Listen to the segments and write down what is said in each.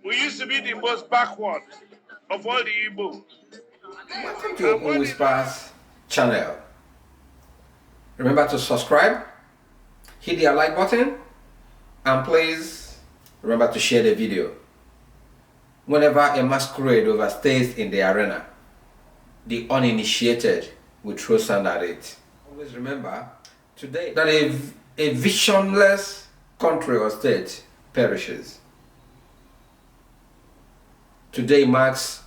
We used to be the most backward of all the Igbo. Welcome to Open Whispers channel. Remember to subscribe, hit the like button, and please remember to share the video. Whenever a masquerade overstays in the arena, the uninitiated will throw sand at it. Always remember today that a visionless country or state perishes. Today marks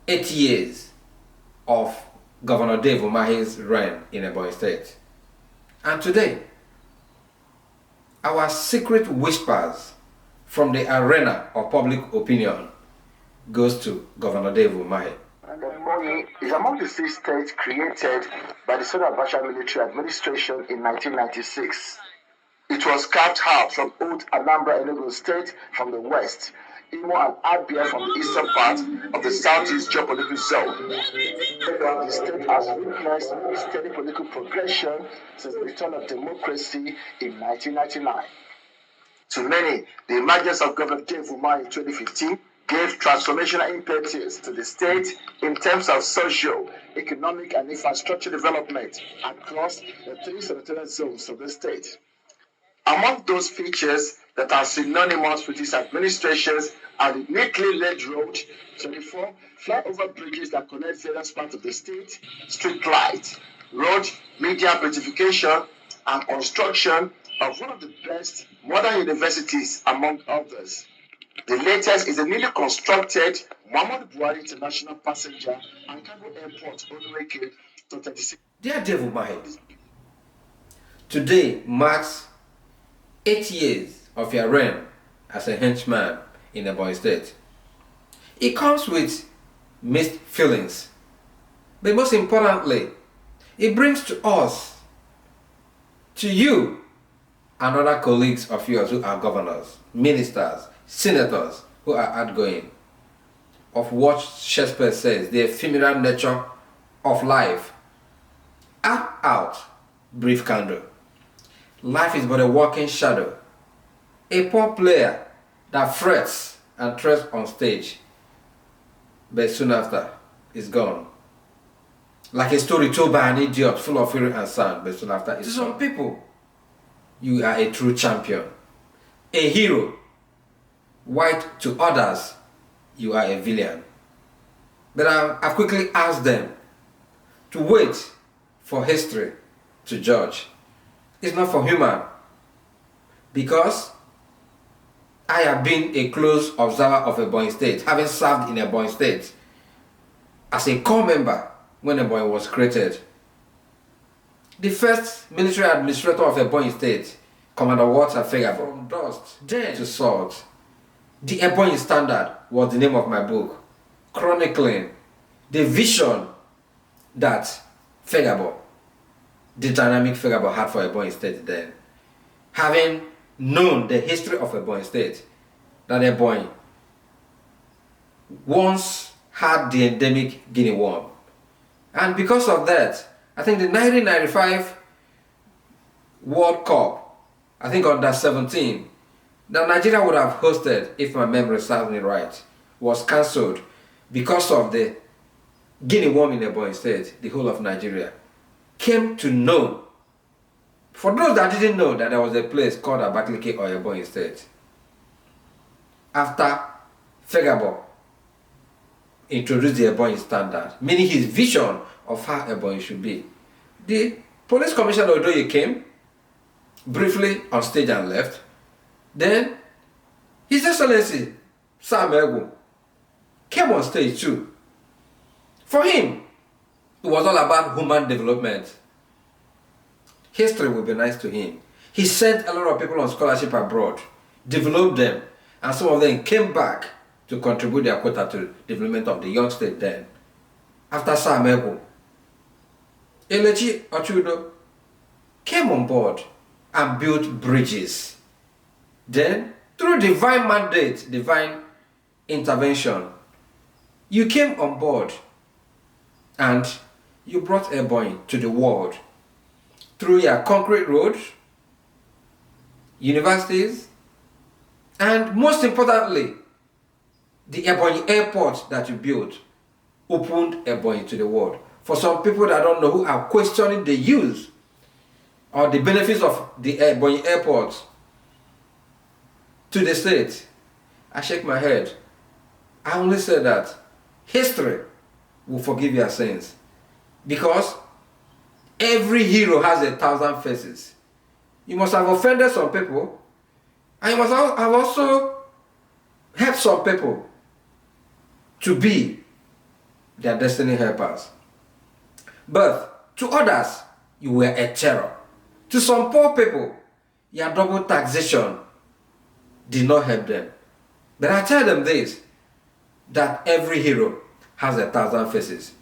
8 years of Governor Dave Umahi's reign in Ebonyi State. And today, our secret whispers from the arena of public opinion goes to Governor Dave Umahi. EBONYI is among the 6 states created by the STEWARDSHIP military administration in 1996. It was carved out from old Anambra Enugu State from the west, Imo and Abia from the eastern part of the southeast geopolitical zone. The state has witnessed steady political progression since the return of democracy in 1999. To many, the emergence of Governor Dave Umahi in 2015 gave transformational impetus to the state in terms of social, economic, and infrastructure development across the 3 senatorial zones of the state. Among those features that are synonymous with his administrations are the neatly laid road, 24 flyover bridges that connect various parts of the state, street lights, road, media beautification, and construction of one of the best modern universities, among others. The latest is the newly constructed Muhammadu Buhari International Passenger and Cargo Airport, Onweke, to 36. Dear Dave Umahi, today marks 8 years of your reign as a henchman in Ebonyi State. It comes with mixed feelings, but most importantly, it brings to us, to you and other colleagues of yours who are governors, ministers, senators who are outgoing, of what Shakespeare says, the ephemeral nature of life. Out, brief candle. Life is but a walking shadow, a poor player that frets and treads on stage, but soon after is gone. Like a story told by an idiot full of fury and sound, but soon after it's to some people, you are a true champion, a hero. White to others, you are a villain. But I've quickly asked them to wait for history to judge. It's not for human, because I have been a close observer of Ebonyi State, having served in Ebonyi State as a core member when Ebonyi was created. The first military administrator of Ebonyi State, Commander Walter Fega, from dust then to salt. The Ebonyi Standard was the name of my book, chronicling the vision that Fegabo, the dynamic Fegabo, had for Ebonyi State then. Having known the history of Ebonyi State, that Ebonyi once had the endemic guinea worm. And because of that, I think the 1995 World Cup, I think under 17, that Nigeria would have hosted, if my memory serves me right, was cancelled because of the guinea worm in Ebonyi State. The whole of Nigeria came to know, for those that didn't know, that there was a place called Abakaliki or Ebonyi State. After Fegabo introduced the Ebonyi Standard, meaning his vision of how Ebonyi should be, the police commissioner Odoye came briefly on stage and left. Then His Excellency Sam Egu came on stage too. For him, it was all about human development. History will be nice to him. He sent a lot of people on scholarship abroad, developed them, and some of them came back to contribute their quota to development of the young state then. After Sam Egu, Elechi Ochudo came on board and built bridges. Then, through divine mandate, divine intervention, you came on board and you brought Ebonyi to the world through your concrete roads, universities, And most importantly, the Ebonyi airport that you built opened Ebonyi to the world. For some people that don't know, who are questioning the use or the benefits of the Ebonyi airport to the state, I shake my head. I only say that history will forgive your sins, because every hero has 1,000 faces. You must have offended some people, and you must have also helped some people to be their destiny helpers. But to others, you were a terror. To some poor people, your double taxation did not help them. But I tell them this, that every hero has 1,000 faces.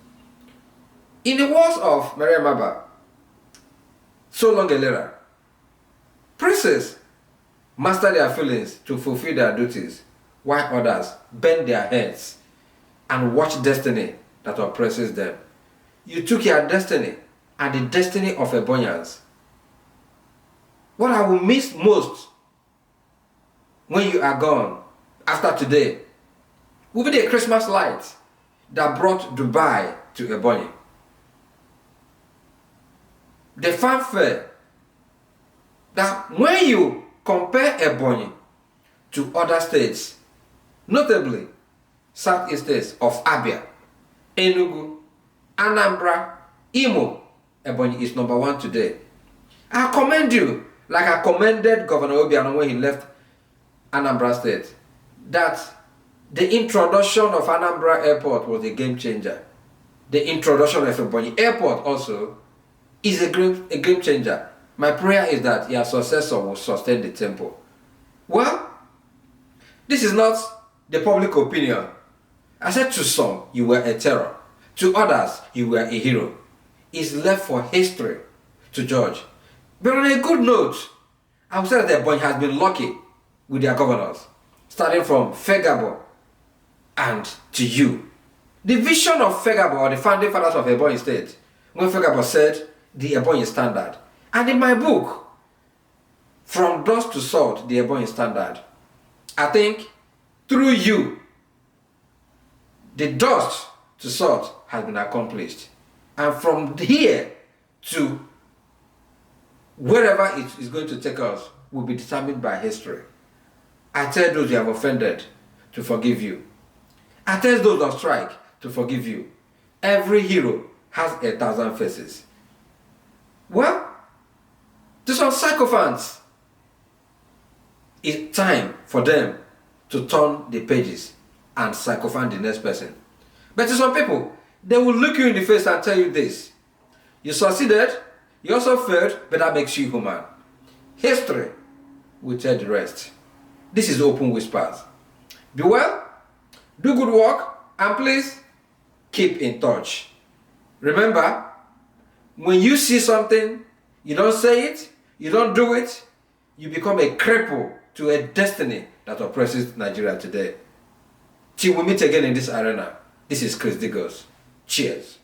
In the words of Maria Maba, so long later, princes master their feelings to fulfill their duties, while others bend their heads and watch destiny that oppresses them. You took your destiny and the destiny of Ebonyans. What I will miss most when you are gone after today will be the Christmas lights that brought Dubai to Ebonyi. The fanfare that when you compare Ebonyi to other states, notably southeast states of Abia, Enugu, Anambra, Imo, Ebonyi is number 1 today. I commend you, like I commended Governor Obiano when he left Anambra State, that the introduction of Anambra Airport was a game changer. The introduction of Ebonyi Airport also is a game changer. My prayer is that your successor will sustain the temple. Well, this is not the public opinion. I said to some, you were a terror. To others, you were a hero. It's left for history to judge. But on a good note, I would say that Ebonyi has been lucky with their governors, starting from Fegabo and to you. The vision of Fegabo, or the founding fathers of Ebonyi State, when Fegabo said the Ebonyi Standard, and in my book, From Dust to Salt, the Ebonyi Standard, I think through you, the dust to salt has been accomplished. And from here to wherever it is going to take us will be determined by history. I tell those you have offended to forgive you. I tell those on strike to forgive you. Every hero has 1,000 faces. Well, to some sycophants, it's time for them to turn the pages and sycophant the next person. But to some people, they will look you in the face and tell you this: you succeeded, you also failed, but that makes you human. History will tell the rest. This is Open Whispers. Be well, do good work, and please keep in touch. Remember, when you see something, you don't say it, you don't do it, you become a cripple to a destiny that oppresses Nigeria today. Till we meet again in this arena, this is Chris Digos. Cheers.